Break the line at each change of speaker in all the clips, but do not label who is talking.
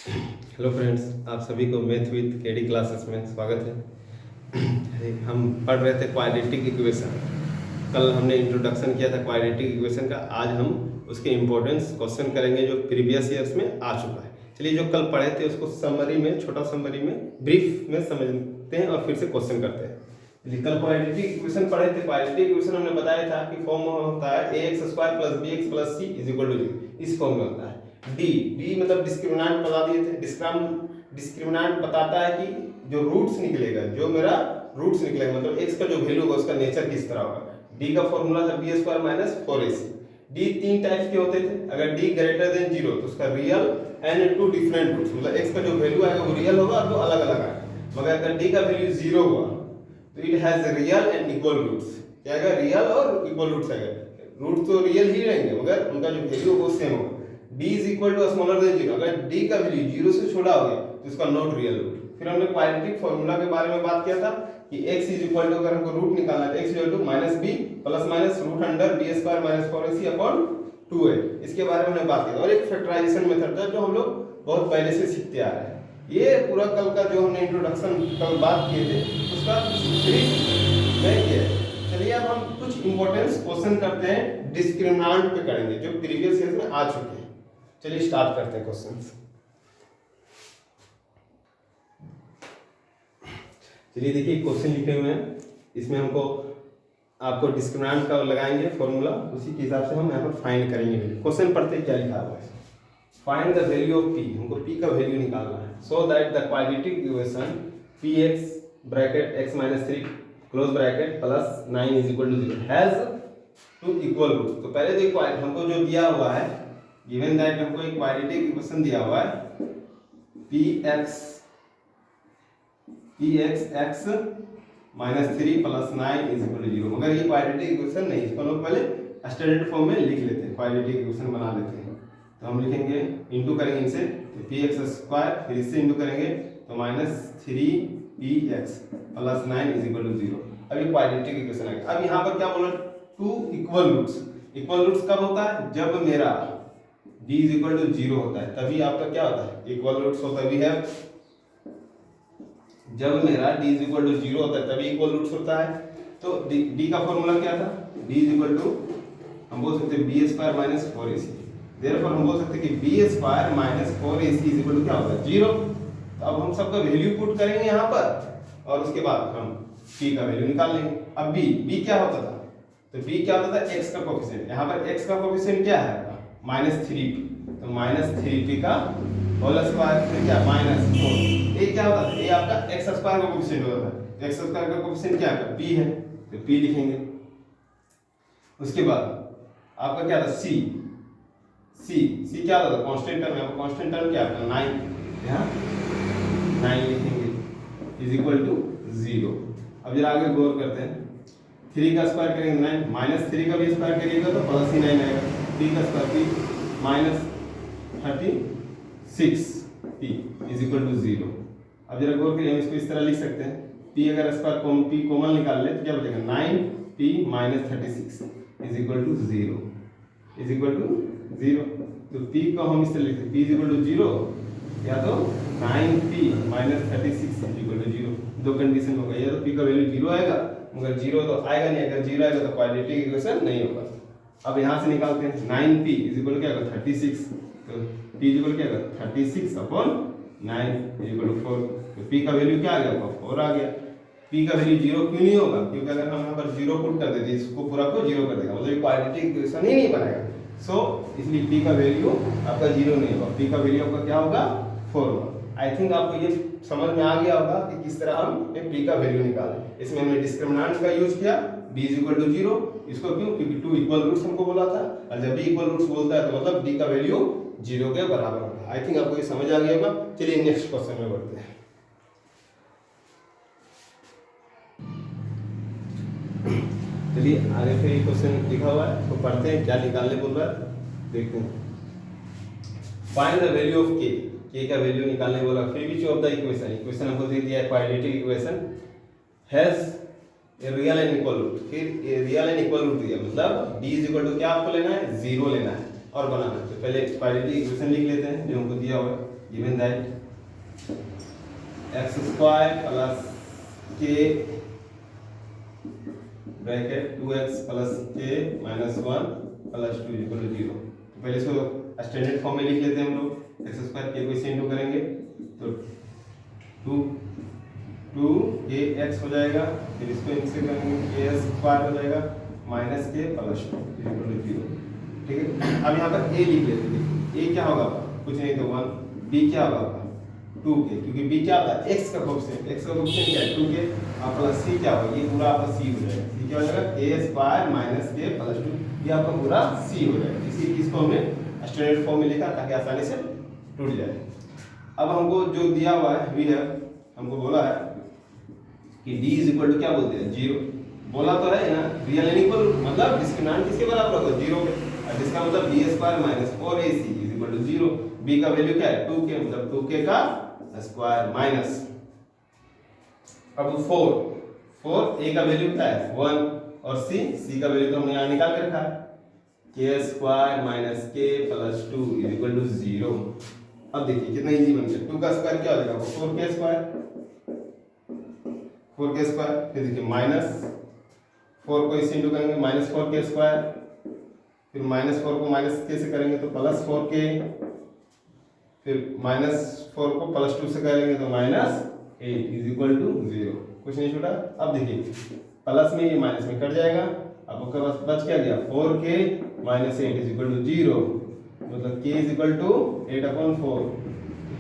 Hello friends, आप सभी को मैथ विद केडी क्लासेस में स्वागत है। हम पढ़ रहे थे क्वाड्रेटिक इक्वेशन। कल हमने इंट्रोडक्शन किया था क्वाड्रेटिक इक्वेशन का। आज हम उसके इम्पोर्टेंस क्वेश्चन करेंगे जो प्रीवियस ईयर्स में आ चुका है। चलिए, जो कल पढ़े थे उसको समरी में, छोटा समरी में, ब्रीफ में समझते हैं और फिर से क्वेश्चन करते हैं। चलिए, कल क्वाड्रेटिक इक्वेशन पढ़े थे। क्वाड्रेटिक इक्वेशन हमने बताया था कि फॉर्म होता है ax² + bx + c = 0। इस फॉर्म में होता है। डी मतलब डिस्क्रिमिनेंट बता दिए थे। डिस्क्रिमिनेंट बताता है कि जो रूट्स निकलेगा, जो मेरा रूट्स निकलेगा, मतलब x का जो वैल्यू होगा उसका नेचर किस तरह होगा। डी का फॉर्मूला था b² - 4ac। डी तीन टाइप्स के होते थे। अगर डी ग्रेटर देन 0 तो उसका real and two different roots, मतलब x का जो वैल्यू आएगा वो रियल होगा और दो अलग अलग आएगा। मगर अगर डी का वैल्यू 0 हुआ तो it has real and equal roots. क्या आएगा? रियल और इक्वल रूट्स आएगा। रूट तो रियल ही रहेंगे मगर उनका जो वैल्यू होगा वो सेम होगा। d = स्मॉलर देन 0, अगर d का वैल्यू 0 से छोटा हो गया तो इसका नॉट रियल रूट। फिर हमने क्वाड्रेटिक फार्मूला के बारे में बात किया था कि x अगर हमको रूट निकालना है तो x - b ± √b² - 4ac/ 2a। इसके बारे में हमने बात की। और एक फैक्टराइजेशन मेथड था जो हम लोग बहुत पहले से सीखते आ रहे हैं। ये पूरा कल का जो हमने इंट्रोडक्शन कल बात किए थे उसका नहीं किया। चलिए, अब हम कुछ इंपॉर्टेंस क्वेश्चन करते हैं, डिस्क्रिमिनेंट पे करेंगे जो प्रीवियस ईयर में आ चुके हैं। चलिए स्टार्ट करते हैं क्वेश्चंस। चलिए देखिए, क्वेश्चन लिखे हुए हैं। इसमें हमको आपको डिस्क्रिमिनेंट का लगाएंगे फॉर्मूला, उसी के हिसाब से हम यहाँ पर फाइंड करेंगे। क्वेश्चन पढ़ते क्या लिखा हुआ है। Find the value of p, हमको p का वैल्यू निकालना है। So that the quadratic equation px (x - 3) + 9 = 0 has two equal root. तो पहले देखो हमको जो दिया हुआ है, गिवन दैट हमको एक क्वाड्रेटिक इक्वेशन दिया हुआ है px (x - 3) + 9 = 0। मगर ये क्वाड्रेटिक इक्वेशन नहीं, इसको हम लोग पहले स्टैंडर्ड फॉर्म में लिख लेते हैं, क्वाड्रेटिक इक्वेशन बना लेते हैं। तो हम लिखेंगे, इंटू करेंगे इनसे, तो px², फिर इससे इंटू करेंगे तो -3px + 9 = 0। अब ये क्वाड्रेटिक इक्वेशन आ गया। अब यहाँ पर क्या बोला? Two equal roots. Equal roots कब होता है? जब मेरा d = 0 होता है, तभी आपका क्या होता है? इक्वल रूट्स होता है। वी हैव, जब मेरा d = 0 होता है तभी इक्वल रूट्स होता है। तो d का फॉर्मूला क्या था? d = हम बोल सकते हैं b² - 4ac। देयरफॉर हम बोल सकते हैं कि b² - 4ac = क्या होता है? 0। तो अब हम सबका वैल्यू पुट करेंगे यहाँ पर और उसके बाद हम p का वैल्यू निकाल लेंगे। अब b क्या होता था? तो b क्या होता था? x का कोएफिशिएंट। यहाँ पर x का कोएफिशिएंट क्या है? -3p। तो -3p का होल स्क्वायर, फिर क्या? -4। ये क्या होता है? ये आपका x² का कोएफिशिएंट होता है। x² का कोएफिशिएंट क्या है? p है, तो p लिखेंगे। उसके बाद आपका क्या था? c क्या होता था? कांस्टेंट टर्म है। कांस्टेंट टर्म क्या है? 9, यहाँ 9 लिखेंगे = 0। अब जरा आगे गौर करते हैं। 3 का स्क्वायर करेंगे 9, -3 का भी स्क्वायर करिएगा तो +9 आएगा। 3 का स्क्वायर -36p = 0। अब जरा गौर करिए, हम इसको इस तरह लिख सकते हैं। p अगर स्क्वायर p कॉमन निकाल ले तो क्या बचेगा? 9p - 36 = 0। तो p को हम इस तरह लिखते हैं, p = 0 या तो 9p - 36 = 0। दो कंडीशन होगा, या तो p का वैल्यू 0 आएगा, मगर 0 तो आएगा नहीं। अगर 0 आएगा तो क्वाड्रेटिक इक्वेशन नहीं होगा। अब यहाँ से निकालते हैं, 9p = क्या होगा? 36। तो p = क्या होगा? 36/9 = 4। तो p का वैल्यू क्या आ गया? 4 आ गया। p का वैल्यू 0 क्यों नहीं होगा? क्योंकि अगर हम यहाँ पर 0 पुट कर देते इसको पूरा को 0 कर देगा, मतलब ये क्वाड्रेटिक इक्वेशन ही नहीं बनेगा। सो इसलिए p का वैल्यू आपका 0 नहीं होगा। p का वैल्यू आपका क्या होगा? 4 होगा। आई थिंक आपको ये समझ में आ गया होगा कि किस तरह हम p का वैल्यू निकालें। इसमें हमने डिस्क्रिमिनेंट का यूज किया, d = 0। इसको क्यों? क्योंकि टू इक्वल रूट्स हमको बोला था, और जब भी इक्वल रूट्स बोलता है तो मतलब d का वैल्यू 0 के बराबर होता है। आई थिंक आपको ये समझ आ गया होगा। चलिए नेक्स्ट क्वेश्चन में बढ़ते हैं। चलिए आगे फिर ये क्वेश्चन लिखा हुआ है, तो पढ़ते हैं क्या निकालने बोल रहा है, देखते हैं। Find the value of k का वैल्यू निकालने बोला। फिर विच ऑफ द इक्वेशन हमको दे दिया है quadratic equation has a real and equal root. फिर रियल एंड इक्वल रूट दिया, मतलब d = क्या आपको लेना है? 0 लेना है। और बनाना है। तो पहले क्वाड्रेटिक इक्वेशन लिख लेते हैं जो हमको दिया हुआ है, given that x square plus k bracket 2x plus k minus 1 plus 2 equal to 0। तो पहले इसको स्टैंडर्ड फॉर्म में लिख लेते हैं हम लोग, x स्क्वायर k को इसे इंटू करेंगे तो 2x हो जाएगा, फिर इसको इनसे करेंगे k स्क्वायर हो जाएगा minus k plus 2 equal to 0। ठीक है, अब यहाँ पर a लिख लेते हैं। a क्या होगा, कुछ नहीं तो 1, b क्या होगा 2k, क्योंकि b क्या होता है x का कोएफिशिएंट, x का कोएफिशिएंट क्या है 2k, और प्लस c क्या होगा, ये पूरा आपका c हो जाएगा। c क्या हो जाएगा a square minus k plus 2, ये आपका पूरा c हो जाएगा। इसी इसको हमने स्टैंडर्ड फॉर्म में लिखा ताकि आसानी से टूट जाए। अब हमको जो दिया हुआ है वी है, हमको बोला है कि d इज इक्वल टू क्या बोलते हैं 0, बोला तो है ना, रियल एंड इक्वल मतलब डिस्क्रिमिनेंट किसके बराबर होगा 0 के, और जिसका मतलब b square minus 4ac is equal to 0। b का वैल्यू क्या है 2k, मतलब 2k का स्क्वायर माइनस, अब 4 a का वैल्यू क्या है 1, और c का वैल्यू तो हमने यहाँ निकाल के रखा है k square minus k plus 2 is equal to 0। अब देखिए कितना इजी बन गया, 2 का स्क्वायर क्या हो जाएगा 4k स्क्वायर, फिर देखिए माइनस 4 को इसे इंटू करेंगे माइनस 4k स्क्वायर, फिर माइनस 4 को माइनस k से करेंगे तो प्लस 4k, फिर माइनस 4 को प्लस 2 से करेंगे तो माइनस 8 इज इक्वल टू 0। कुछ नहीं छूटा। अब देखिए प्लस में ये माइनस में कट जाएगा, अब आपके पास बच क्या गया 4k minus 8 is equal to 0, मतलब k is equal to 8/4।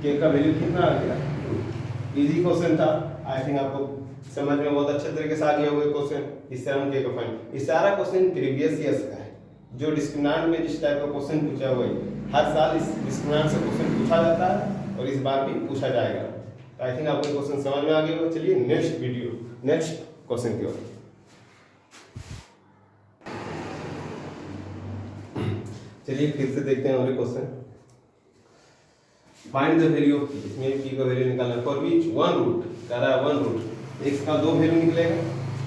k का वैल्यू कितना आ गया 2। इजी क्वेश्चन था, आई थिंक आपको समझ में बहुत अच्छे तरीके से आ गया होगा क्वेश्चन। इस तरह हम k का फाइंड, इस सारा क्वेश्चन प्रीवियस ईयर्स का है, जो डिस्क्रिमिनेंट में जिस टाइप का क्वेश्चन पूछा हुआ है हर साल इस डिस्क्रिमिनेंट से क्वेश्चन पूछा जाता है और इस बार भी पूछा जाएगा। तो आई थिंक आपको क्वेश्चन समझ में आ गया होगा। चलिए नेक्स्ट क्वेश्चन की ओर। चलिए फिर से देखते हैं हमारे question. Find the value of p, इसमें p का वैल्यू निकालना है, फॉर व्हिच वन रूट, कह रहा है वन रूट, x का 2 वैल्यू निकलेगा,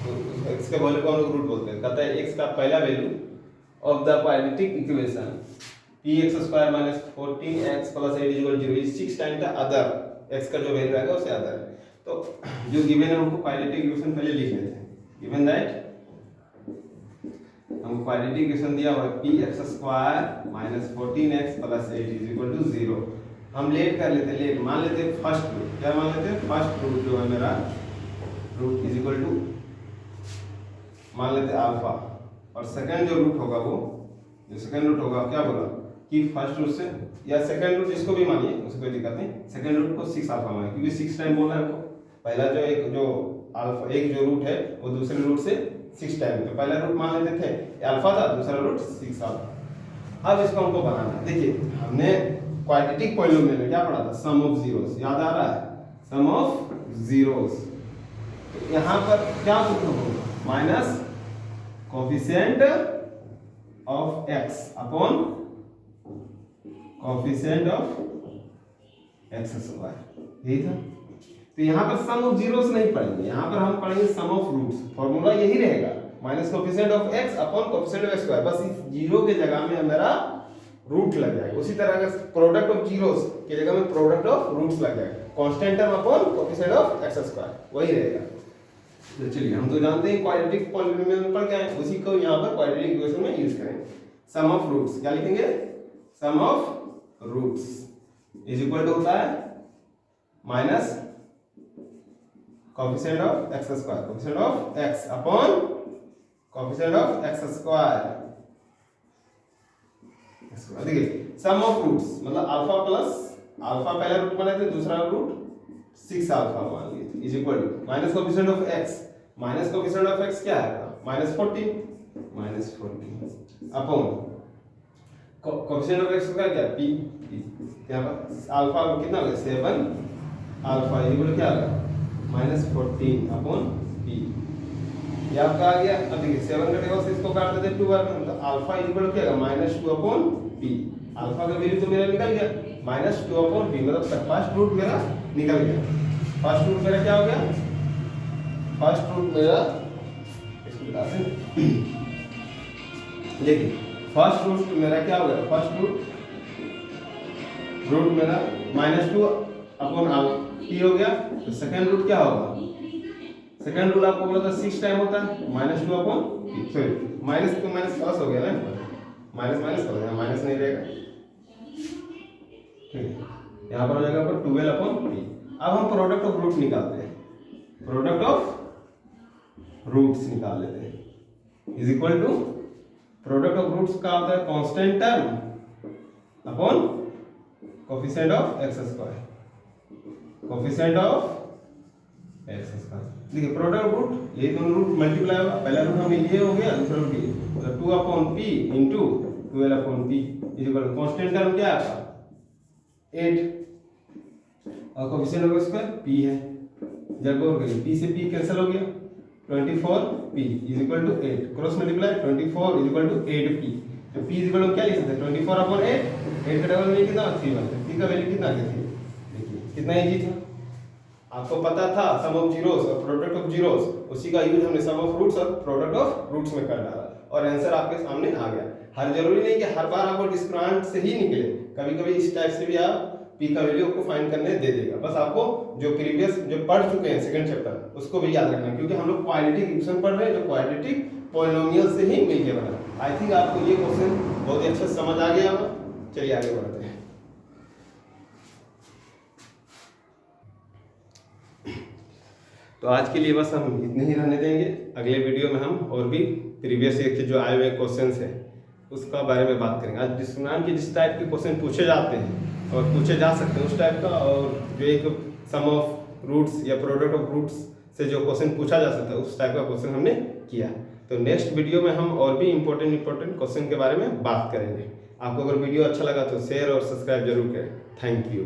तो x के वैल्यू को हम लोग रूट बोलते हैं। कहता है x का पहला value of the quadratic equation px square minus 14x plus 8 equal 0 is 6 time the other, x का जो वैल्यू आएगा उससे अदर है। तो जो गिवन है हमको क्वाड्रेटिक इक्वेशन पहले लिख लेते हैं। गिवन दैट हमको क्वाड्रेटिक इक्वेशन दिया हुआ है px square minus 14x plus 8 is equal to 0। हम लेट कर लेते हैं, लेट मान लेते हैं फर्स्ट रूट, क्या मान लेते हैं फर्स्ट रूट जो है मेरा रूट इज इक्वल टू मान लेते हैं अल्फा, और सेकंड जो रूट होगा वो जो सेकंड रूट होगा क्या बोला कि फर्स्ट रूट से या सेकंड रूट जिसको भी मानिए उसको कोई दिक्कत नहीं, सेकंड रूट को 6 अल्फा मानिए क्योंकि 6 टाइम बोलना है हमको। पहला जो अल्फा एक जो रूट है वो दूसरे रूट से 6 टाइम, तो पहला रूट मान लेते थे अल्फा था, दूसरा रूट 6 अल्फा। अब इसको हमको बनाना है। देखिए हमने क्वाड्रेटिक पॉलिनोमियल में क्या पढ़ा था सम ऑफ जीरोस, याद आ रहा है सम ऑफ जीरोस। तो यहाँ पर क्या सूत्र होगा minus coefficient of x upon coefficient of x square, यही था। तो यहाँ पर सम ऑफ जीरोस नहीं पढ़ेंगे, यहाँ पर हम पढ़ेंगे सम ऑफ रूट्स। फॉर्मूला यही रहेगा minus coefficient of x upon coefficient of square, बस इस जीरो के जगह में मेरा रूट लग जाएगा। उसी तरह अगर प्रोडक्ट ऑफ जीरोस की जगह में प्रोडक्ट ऑफ रूट्स लग जाएगा, constant term upon coefficient of x square, वही रहेगा। तो चलिए हम तो जानते हैं क्वाड्रेटिक पॉलिनोमियल में पढ़ गए हैं, उसी को यहाँ पर क्वाड्रेटिक इक्वेशन में यूज करेंगे। सम ऑफ रूट्स क्या लिखेंगे sum of roots is equal to होता है minus coefficient of x square, coefficient of x upon coefficient of x square. देखिए सम ऑफ रूट्स मतलब अल्फा प्लस अल्फा पहला रूट बना थे, दूसरा रूट 6 अल्फा मान लिए is equal to minus coefficient of x, minus coefficient of x क्या है minus 14 upon coefficient of x का क्या p, यहाँ पर अल्फा कितना हो गया 7 अल्फा इज इक्वल क्या आ गया माइनस 14 अपॉन p, ये आपका आ गया। अब देखिए 7 कटेगा से इसको काट देते 2 बार में, मतलब अल्फा इज इक्वल क्या आएगा माइनस 2 अपॉन p। अल्फा का वैल्यू तो मेरा निकल गया माइनस 2 अपॉन p, मतलब फर्स्ट रूट मेरा निकल गया। फर्स्ट रूट मेरा क्या हो गया फर्स्ट रूट मेरा इसको बताते हैं। देखिए फर्स्ट रूट मेरा क्या हो गया, फर्स्ट रूट मेरा -2 अपॉन p हो गया। तो सेकंड रूट क्या होगा, सेकंड रूट आपको बोला था 6 टाइम होता है, -2 अपॉन p, सॉरी माइनस तो माइनस प्लस हो गया ना, माइनस माइनस हो गया, माइनस नहीं रहेगा, ठीक है। यहाँ पर हो जाएगा 12 अपॉन p। अब हम प्रोडक्ट ऑफ रूट निकालते हैं, प्रोडक्ट ऑफ रूट्स निकाल लेते हैं, is equal to product of roots का होता है constant term upon coefficient of x square, coefficient of x square. देखिए प्रोडक्ट रूट, ये दोनों रूट मल्टीप्लाई होगा, पहला रूट हमें ये हो गया, दूसरा रूट ये, मतलब 2 upon p into 12 upon p is equal to constant term क्या है आपका 8 और कोफिशिएंट ऑफ स्क्वायर p है। जब गौर करिए p से p कैंसिल हो गया, 24p is equal to 8, cross multiply 24 is equal to 8p। तो p इज इक्वल टू क्या लिख सकते हैं 24 अपॉन 8, 8 का डबल वैल्यू कितना 3 बनता है, p का वैल्यू कितना क्या थी, देखिए कितना इजी था, आपको पता था सम ऑफ जीरोस और प्रोडक्ट ऑफ जीरोस, उसी का यूज हमने सम ऑफ रूट्स और प्रोडक्ट ऑफ रूट्स में कर डाला और आंसर आपके सामने आ गया। हर जरूरी नहीं कि हर बार आपको डिस्क्रिमिनेंट से ही निकले, कभी कभी इस टाइप से भी आप p का वैल्यू आपको फाइंड करने दे देगा। बस आपको जो प्रीवियस जो पढ़ चुके हैं सेकंड चैप्टर उसको भी याद रखना, क्योंकि हम लोग क्वाड्रेटिक इक्वेशन पढ़ रहे हैं जो क्वाड्रेटिक पॉलिनोमियल से ही मिलके बना। आई थिंक आपको ये क्वेश्चन बहुत ही अच्छा समझ आ गया होगा। चलिए आगे बढ़ते हैं। तो आज के लिए बस हम इतने ही रहने देंगे, अगले वीडियो में हम और भी प्रीवियस ईयर के जो आए हुए क्वेश्चंस हैं उसका बारे में बात करेंगे। आज डिस्क्रिमिनेंट के जिस टाइप के क्वेश्चन पूछे जाते हैं और पूछे जा सकते हैं उस टाइप का, और जो एक सम ऑफ रूट्स या प्रोडक्ट ऑफ रूट्स से जो क्वेश्चन पूछा जा सकता है उस टाइप का क्वेश्चन हमने किया। तो नेक्स्ट वीडियो में हम और भी इंपॉर्टेंट क्वेश्चन के बारे में बात करेंगे। आपको अगर वीडियो अच्छा लगा तो शेयर और सब्सक्राइब जरूर करें। Thank you.